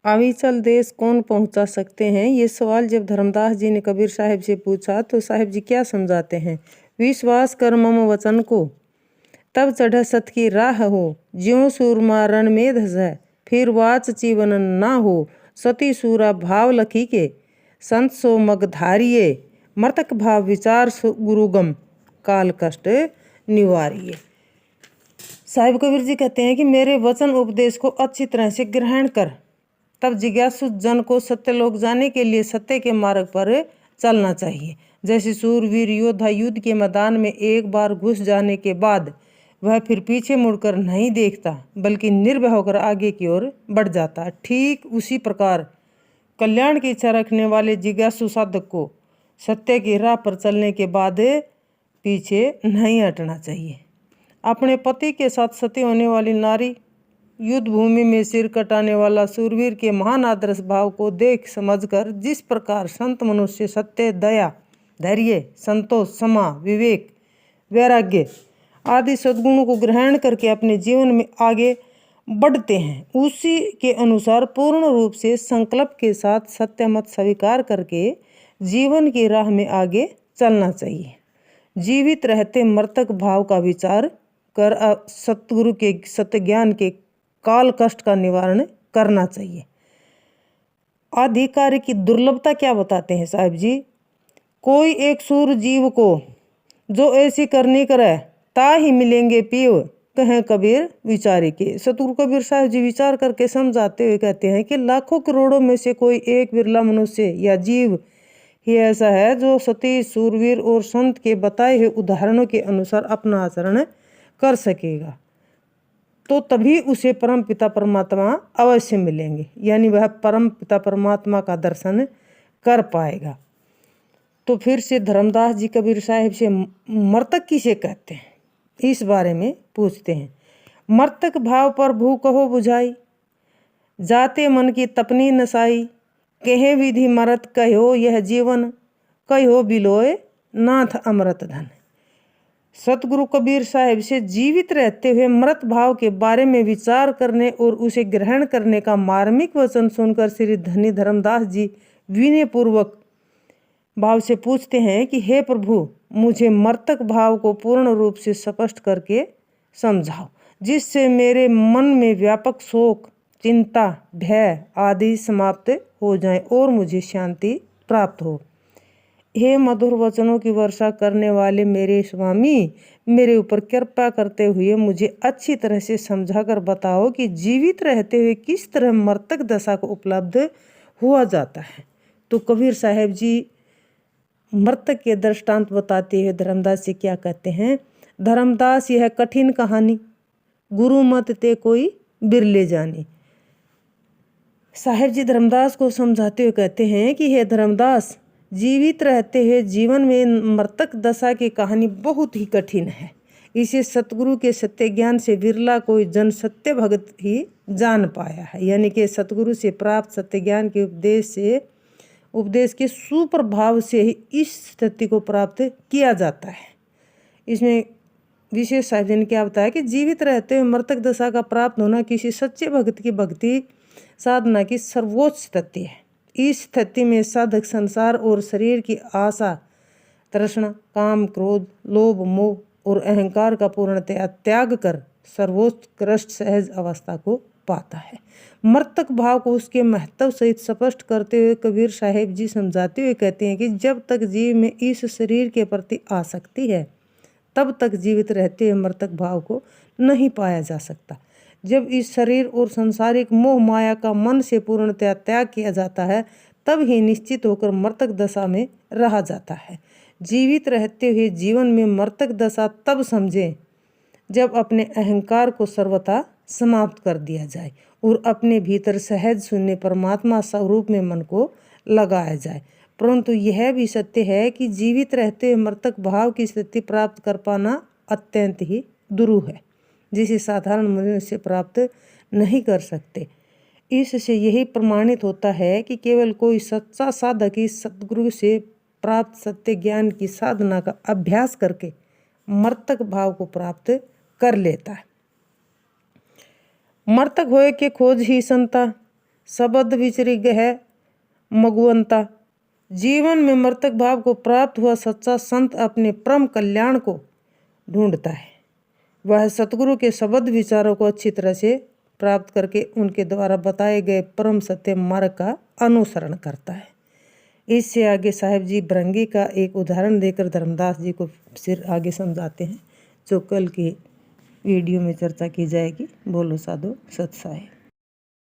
अविचल देश कौन पहुंचा सकते हैं? ये सवाल जब धर्मदास जी ने कबीर साहब से पूछा तो साहब जी क्या समझाते हैं? विश्वास कर मम वचन को, तब चढ़ सत की राह हो। ज्यों सूरमा रण में धसै, फिर वाच जीवन ना हो। सती सूरा भाव लखी के, संत सो मग धारिये। मृतक भाव विचार गुरुगम, काल कष्ट निवारिये। साहिब कबीर जी कहते हैं कि मेरे वचन उपदेश को अच्छी तरह से ग्रहण कर, तब जिज्ञासु जन को सत्य लोक जाने के लिए सत्य के मार्ग पर चलना चाहिए। जैसे सूरवीर योद्धा युद्ध के मैदान में एक बार घुस जाने के बाद वह फिर पीछे मुड़कर नहीं देखता, बल्कि निर्भय होकर आगे की ओर बढ़ जाता। ठीक उसी प्रकार कल्याण की इच्छा रखने वाले जिज्ञासु साधक को सत्य की राह पर चलने के बाद पीछे नहीं हटना चाहिए। अपने पति के साथ सती होने वाली नारी, युद्ध भूमि में सिर कटाने वाला सूरवीर के महान आदर्श भाव को देख समझकर जिस प्रकार संत मनुष्य सत्य, दया, धैर्य, संतोष, क्षमा, विवेक, वैराग्य आदि सद्गुणों को ग्रहण करके अपने जीवन में आगे बढ़ते हैं, उसी के अनुसार पूर्ण रूप से संकल्प के साथ सत्य मत स्वीकार करके जीवन की राह में आगे चलना चाहिए। जीवित रहते मृतक भाव का विचार कर सतगुरु के सत्य ज्ञान के काल कष्ट का निवारण करना चाहिए। अधिकारी की दुर्लभता क्या बताते हैं साहिब जी? कोई एक सूर जीव को जो ऐसी करनी करे, ता ही मिलेंगे पीव, कहें कबीर विचारी के। सतगुरु कबीर साहब जी विचार करके समझाते हुए कहते हैं कि लाखों करोड़ों में से कोई एक बिरला मनुष्य या जीव ही ऐसा है जो सती, सूरवीर और संत के बताए हुए उदाहरणों के अनुसार अपना आचरण कर सकेगा, तो तभी उसे परम पिता परमात्मा अवश्य मिलेंगे, यानी वह परम पिता परमात्मा का दर्शन कर पाएगा। तो फिर से धर्मदास जी कबीर साहिब से मर्तक किसे कहते हैं इस बारे में पूछते हैं। मर्तक भाव पर भू कहो बुझाई, जाते मन की तपनी नसाई। कहे विधि मरत कहो यह जीवन, कहो बिलोय नाथ अमृत धन। सतगुरु कबीर साहिब से जीवित रहते हुए मृत भाव के बारे में विचार करने और उसे ग्रहण करने का मार्मिक वचन सुनकर श्री धनी धर्मदास जी विनय पूर्वक भाव से पूछते हैं कि हे प्रभु, मुझे मर्तक भाव को पूर्ण रूप से स्पष्ट करके समझाओ, जिससे मेरे मन में व्यापक शोक, चिंता, भय आदि समाप्त हो जाएं और मुझे शांति प्राप्त हो। हे मधुर वचनों की वर्षा करने वाले मेरे स्वामी, मेरे ऊपर कृपा करते हुए मुझे अच्छी तरह से समझाकर बताओ कि जीवित रहते हुए किस तरह मर्तक दशा को उपलब्ध हुआ जाता है। तो कबीर साहब जी मर्तक के दृष्टांत बताते हुए धर्मदास से क्या कहते हैं? धर्मदास यह कठिन कहानी, गुरु मत ते कोई बिरले जानी। साहेब जी धर्मदास को समझाते हुए कहते हैं कि हे धर्मदास, जीवित रहते हुए जीवन में मर्तक दशा की कहानी बहुत ही कठिन है। इसे सतगुरु के सत्य ज्ञान से बिरला कोई जन सत्य भगत ही जान पाया है, यानी कि सतगुरु से प्राप्त सत्य ज्ञान के उपदेश के सुप्रभाव से ही इस स्थिति को प्राप्त किया जाता है। इसमें विशेष साहिब जी ने क्या बताया कि जीवित रहते हुए मर्तक दशा का प्राप्त होना किसी सच्चे भक्त की भक्ति साधना की सर्वोच्च स्थिति है। इस स्थिति में साधक संसार और शरीर की आशा, तृष्णा, काम, क्रोध, लोभ, मोह और अहंकार का पूर्णतया त्याग कर सर्वोत्कृष्ट सहज अवस्था को पाता है। मर्तक भाव को उसके महत्व सहित स्पष्ट करते हुए कबीर साहेब जी समझाते हुए कहते हैं कि जब तक जीव में इस शरीर के प्रति आसक्ति है, तब तक जीवित रहते हुए मर्तक भाव को नहीं पाया जा सकता। जब इस शरीर और सांसारिक मोह माया का मन से पूर्णतया त्याग किया जाता है, तब ही निश्चित होकर मर्तक दशा में रहा जाता है। जीवित रहते हुए जीवन में मर्तक दशा तब समझें जब अपने अहंकार को सर्वथा समाप्त कर दिया जाए और अपने भीतर सहज शून्य परमात्मा स्वरूप में मन को लगाया जाए। परंतु यह भी सत्य है कि जीवित रहते हुए मर्तक भाव की स्थिति प्राप्त कर पाना अत्यंत ही दुरूह है, जिसे साधारण मनुष्य प्राप्त नहीं कर सकते। इससे यही प्रमाणित होता है कि केवल कोई सच्चा साधक ही सद्गुरु से प्राप्त सत्य ज्ञान की साधना का अभ्यास करके मर्तक भाव को प्राप्त कर लेता है। मर्तक होए के खोज ही संता, सबद विचरिग है मगवंता। जीवन में मृतक भाव को प्राप्त हुआ सच्चा संत अपने परम कल्याण को ढूंढता है। वह सतगुरु के शब्द विचारों को अच्छी तरह से प्राप्त करके उनके द्वारा बताए गए परम सत्य मार्ग का अनुसरण करता है। इससे आगे साहिब जी भृंगी का एक उदाहरण देकर धर्मदास जी को फिर आगे समझाते हैं, जो कल की वीडियो में चर्चा की जाएगी। बोलो साधु सत साहिब।